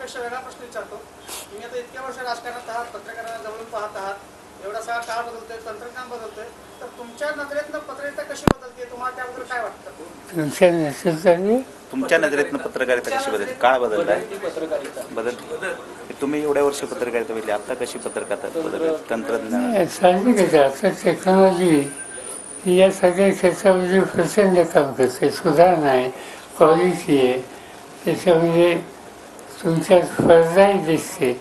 त्यापेक्षा वेगळा प्रश्न विचारतो. तुम्ही आता इतक्या वर्ष राजकारणात आहात, पत्रकारांना जवळून पाहत आहात, एवढा सगळा काळ बदलतोय, तंत्रज्ञान बदलतोय, तर तुमच्या नजरेतनं पत्रकारिता कशी बदलते, तुम्हाला त्याबद्दल काय वाटतं? तुमच्या नजरेतनं पत्रकारिता कशी बदलते? काळ बदललाय, तुम्ही एवढ्या वर्ष पत्रकारिता बघितली, आता कशी पत्रकारिता बदलली? तंत्रज्ञान साहजिकच आहे. आता टेक्नॉलॉजी या सगळ्या क्षेत्रामध्ये प्रचंड काम करते, सुधारणा आहे, क्वालिटी आहे, त्याच्यामध्ये तुमच्या स्पर्धाही दिसते.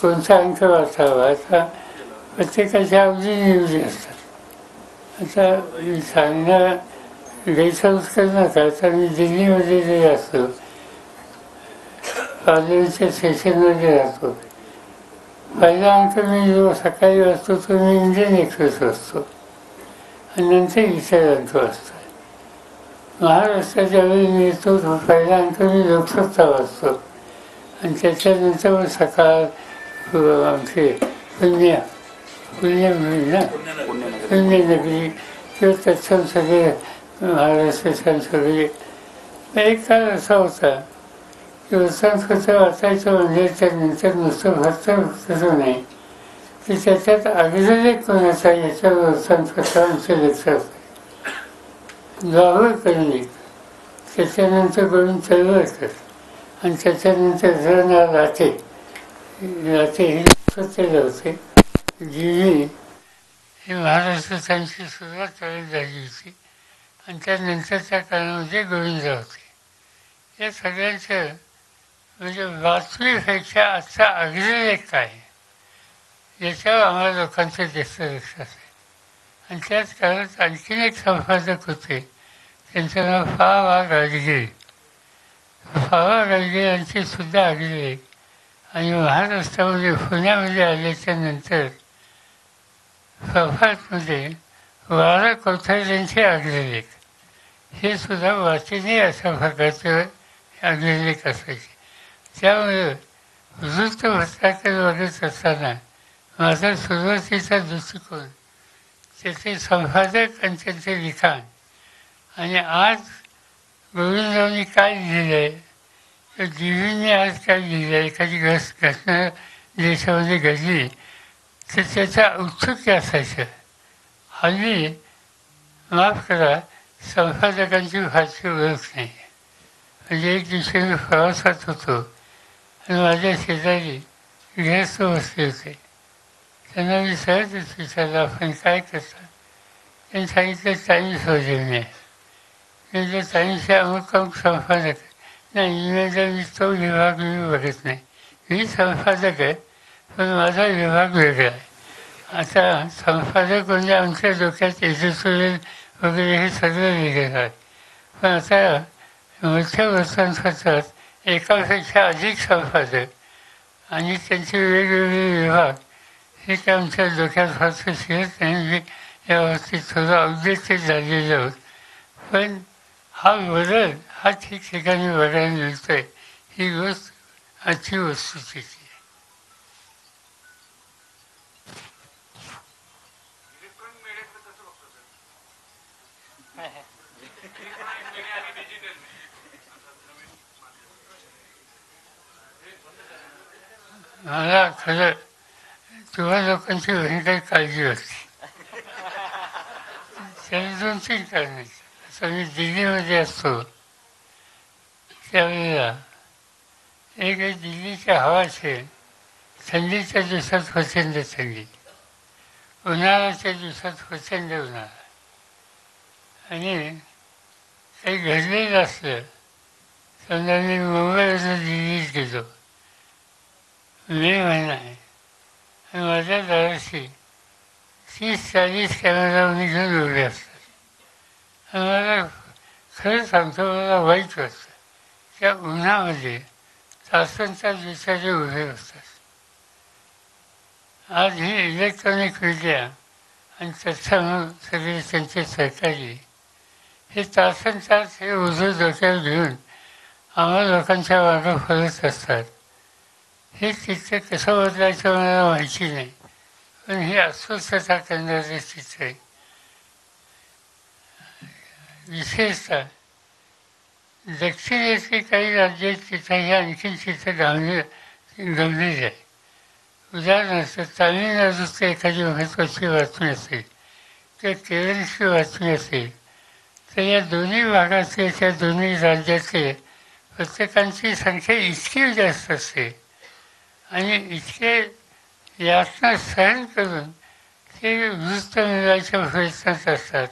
कोणता अंक वाचावा आता प्रत्येकाच्या अवधी निवडी असतात. आता सांगणं गैरसमज करू नका. आता मी दिल्लीमध्ये जे असतो, पार्लमेंटच्या सेशनमध्ये राहतो, पहिला अंक मी जो सकाळी वाचतो तो मी इंडियन एक्सप्रेस वाचतो आणि नंतर इतर अंक वाचतो. महाराष्ट्राच्या वेळी मी येतो तो पहिला अंक मी लोकसत्ता वाचतो आणि त्याच्यानंतर मग सकाळ आमचे पुण्यनगरी किंवा तत्सम सगळे महाराष्ट्राच्या सगळे. एक काळ असा होता की वृत्तांतपत्र वाचायचं म्हणजे त्यानंतर नुसतं तसं नाही की त्याच्यात अग्रलेख कोणाचा याच्यावर वृत्तांतपत्रांचे लक्षात गावं करणे, त्याच्यानंतर करून चळवळकर आणि त्याच्यानंतर जण लाटे हे स्वतःला होते. जी ही महाराष्ट्राची सुरुवात चालू झाली होती आणि त्यानंतरच्या काळामध्ये गोविंद होते. या सगळ्यांचं म्हणजे बातमीपेक्षा आजचा अग्रलेख काय याच्यावर आम्हाला लोकांचं जास्त लक्षात आहे. आणि त्याच काळात आणखीन एक संपादक होते, त्यांचं नाव फा गाडगे. गाडगे यांचे सुद्धा अग्रलेख आणि महाराष्ट्रामध्ये पुण्यामध्ये आल्याच्या नंतर प्रभातमध्ये वारा कोठाऱ्यांचे अग्रलेख हे सुद्धा वाचनीय अशा प्रकारचे अग्रलेख असायचे. त्यामुळे वृत्तपत्राकडे बघत असताना माझा सुरुवातीचा दृष्टिकोन त्याचे संपादक आणि त्यांचे लिखाण आणि आज गोविंदरावनी काय लिहिलं आहे, तर जीवींनी आज काय लिहिलं आहे, एखादी घटना देशामध्ये घडली तर त्याचा औत्सुक्य असायचं. हल्ली माफ करा, संपादकांची फारशी ओळख नाही. म्हणजे एक दिवशी मी प्रवासात होतो आणि माझ्या शेजारी गृहस्थ बसले होते. त्यांना मी सहजच विचारलं, आपण काय करता? त्यांनी सांगितलं टाईम्समध्ये मी आहे. म्हणजे टाईम्सचे अमुक अमुक संपादक नाही. मी तो विभाग मी बघत नाही. मी संपादक आहे पण माझा विभाग वेगळा आहे. आता संपादक म्हणजे आमच्या डोक्यात एडिटोरियल वगैरे हे सगळं वेगळं आहे. पण आता मोठ्या वृत्तांतपत्रात एकापेक्षा अधिक संपादक आणि त्यांचे वेगवेगळे विभाग हे काय आमच्या डोक्यात फारसं शिरत नाही. म्हणजे याबाबतीत थोडं अवघड झालेलं आहोत. पण हा बदल हा ठिकठिकाणी बघायला मिळतो आहे. ही गोष्ट आजची वस्तुस्थिती आहे. मला खरं तुम्हा लोकांची भयंकर काळजी वाटते. त्याला 2-3 कारण आहेत. आता मी दिल्लीमध्ये असतो त्यावेळेला एक दिल्लीच्या हवाचे थंडीच्या दिवसात प्रचंड थंडी, उन्हाळ्याच्या दिवसात प्रचंड उन्हाळा आणि काही घडलेलं असलं. समजा मी मुंबईवरून दिल्लीत गेलो, मे महिना आहे आणि माझ्या दाराशी 30-40 कॅमेरामॅन घेऊन उभे असतात आणि मला खरं सांगतो मला वाईट वाटतं. त्या उन्हामध्ये तासनतास दिवसाचे उभे असतात. आज ही इलेक्ट्रॉनिक मीडिया आणि तत्सम सगळे त्यांचे सहकारी हे तासनतास हे उजव डोक्यावर घेऊन आम्हा लोकांच्या मागं फरत असतात. हे चित्र कसं बदलायचं मला माहिती नाही, पण ही अस्वस्थता करणारे चित्र आहे. विशेषतः दक्षिणेतली काही राज्य आहेत तिथंही आणखीन चित्र गंभीर आहे. उदाहरणार्थ तामिळनाडूची एखादी महत्त्वाची बातमी असेल किंवा केरळची बातमी असेल तर या दोन्ही भागातले त्या दोन्ही राज्यातले प्रत्येकांची संख्या इतकी जास्त असते आणि इतके यातना सहन करून ते वृत्त मिळवायच्या प्रयत्नात असतात